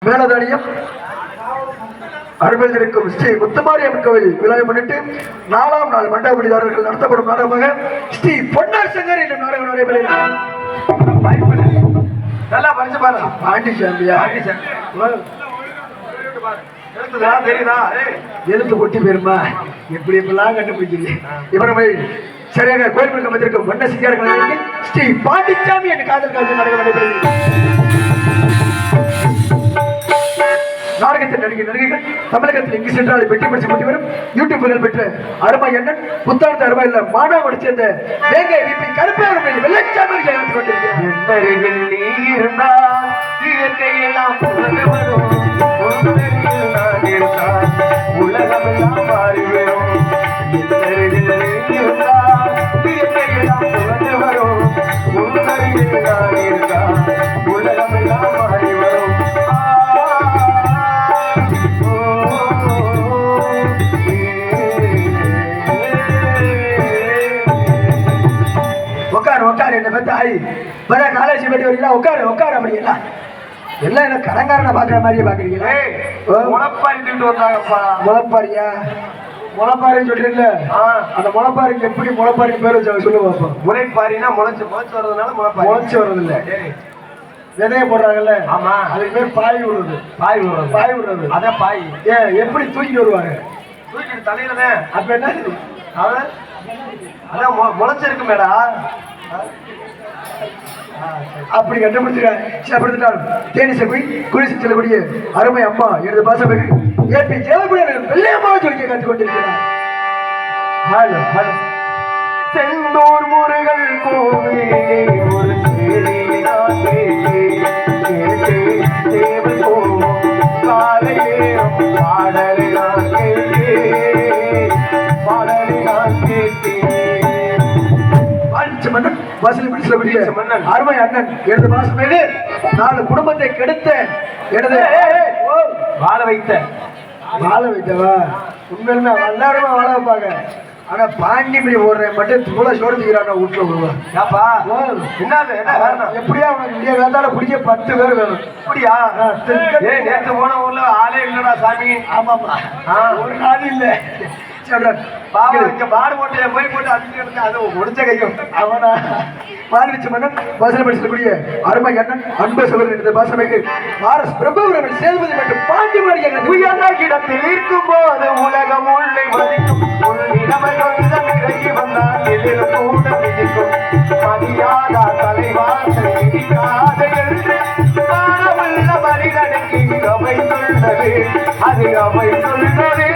மேலதானியம் அருகில் இருக்கும் ஸ்ரீ முத்துமாரியம்மன் கோவில் விழாவை முன்னிட்டு 4ஆம் நாள் மண்டபடிதாரர்கள் நடத்தப்படும் நாடகமாக ஸ்ரீ பொன்னார் சங்கர் என்ற நாடகம் நடைபெறுகிறது. நல்லா படிச்சு பாரு. பாண்டி சாமியா எழுத்து கொட்டி போயிருமா? எப்படி இப்பெல்லாம் கண்டுபிடிச்சிருக்கு. இவரை சரியாக கோயில் அமைச்சிருக்கும் வண்ண சிங்கார்கள் ஸ்ரீ பாண்டிச்சாமி என்ற காதல் காட்சி நாடகம் நடைபெறுகிறது. நாடகத்தில் நடிகைகள் தமிழகத்தில் எங்கு சென்றால் வெற்றி படிச்சு கொண்டு வரும் யூடியூப் புகழ் பெற்ற அருமை எண்ணன் புத்தாண்டு அருமை இல்ல மாணவ சேர்ந்த வேங்கை விபி கருப்பை வெள்ளச்சாமி ஜெயித்துக் காலேஜ் போயிட்டு வரீங்களா? உட்காரு உட்காரு. அப்படி எல்லாம் எல்லாம் என்ன கடங்காரனை பாக்குற மாதிரியே பாக்குறீங்களா? முளப்பாரியா? முளப்பாரின்னு சொல்றீங்களா? அந்த முளப்பாரிக்கு எப்படி முளப்பாரிக்கு பேர் வச்சு சொல்லு பார்ப்போம். முளைப்பாரினா முளைச்சு முளைச்சு வர்றதுனால முளைப்பாரி. முளைச்சு வர்றது இல்ல, விதைய போடுறாங்கல்ல. ஆமா, அதுக்கு பேர் பாய் விடுறது. பாய் விடுறது, பாய் விடுறது. அதான் பாய். ஏன் எப்படி தூக்கிட்டு வருவாங்க? தூக்கிட்டு தலையில தான். அப்ப என்ன அதான் முளைச்சிருக்கு மேடா. அப்படி கண்டுபிடிச்சிருக்காங்க. தேனிசை போய் குளிச்சு செல்லக்கூடிய அருமை அம்மா எனது பாசமிகு ஏபி ஜெயபுடன் வெள்ளையம்மா சொல்லி கற்றுக் கொண்டிருக்கிறார். செந்தூர் முருகல் கோவிலே ஒரு அருமை அண்ணன் எனது பாசமேடு 4 குடும்பத்தை கெடுத்த எனது வாழ வைத்தவா உண்மையிலுமே எல்லாருமே வாழ வைப்பாங்க. ஆனா பாண்டிமணி ஓடுறேன் மட்டும் தூளை சோடிக்கிறான் வீட்டுல விடுவான். எப்படியா அவனுக்கு இங்கே வேண்டாலும் பிடிக்க 10 பேர் வேணும். அப்படியா? நேற்று போன ஊர்ல ஆளே இல்லடா சாமி. ஆமாமா, ஒரு நாள் இல்ல. மாடு போட்டு போய் போட்டு அது முடிச்ச கையும் அவனா மாறிச்சு மன்னன் வசனம் படிக்கக்கூடிய அருமை அண்ணன் அன்பு சகோதரன் பாசமைக்கு ஆர்எஸ் பிரபுவரன் சேதுபதி மற்றும் பாண்டிமாரி உயர்கிடத்தில் இருக்கும் போது உலகம் உள்ளே மதிக்கும் மதியாதா தலைவாசல் இடிக்காத என்று மனிதனுக்கு அவை சொல்றது. அது அவை சொல்றது,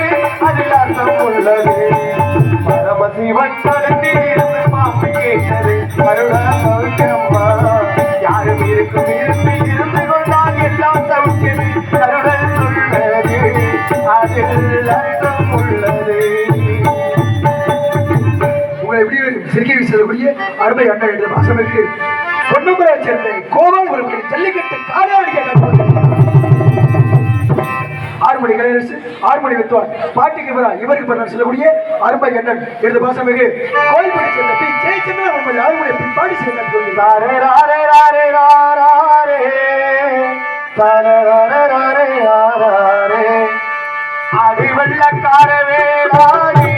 அதில் அர்த்தம் உள்ளது. பரமசிவன் படத்தில் இருந்து பாம்பு கேட்டது கருடா சௌக்கியம்மா. யாரும் இருக்கும் இருந்து கொண்டால் எல்லாம் சௌக்கியமே கருடன் சொல்றது. அதில் அர்த்தம் உள்ளது. உங்களை எப்படி சிறுகை வீசக்கூடிய அருமை அண்ணன் எழுத பாசமிற்கு பொன்னம்புரை சேர்ந்த கோவம் ஒரு ஜல்லிக்கட்டு காலாடிக்க ஆறுமணி கலையரசு ஆறுமணி வித்வான் பாட்டிக்கு இவருக்கு பண்ண சொல்லக்கூடிய அருமை அண்ணன் எழுத பாசமிகு கோயில்படி சேர்ந்த பி ஜெயச்சந்திரன் ஆறுமணி பாடி சேர்ந்தார். அடிவெள்ளக்கார வேளாகி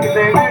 இருக்குது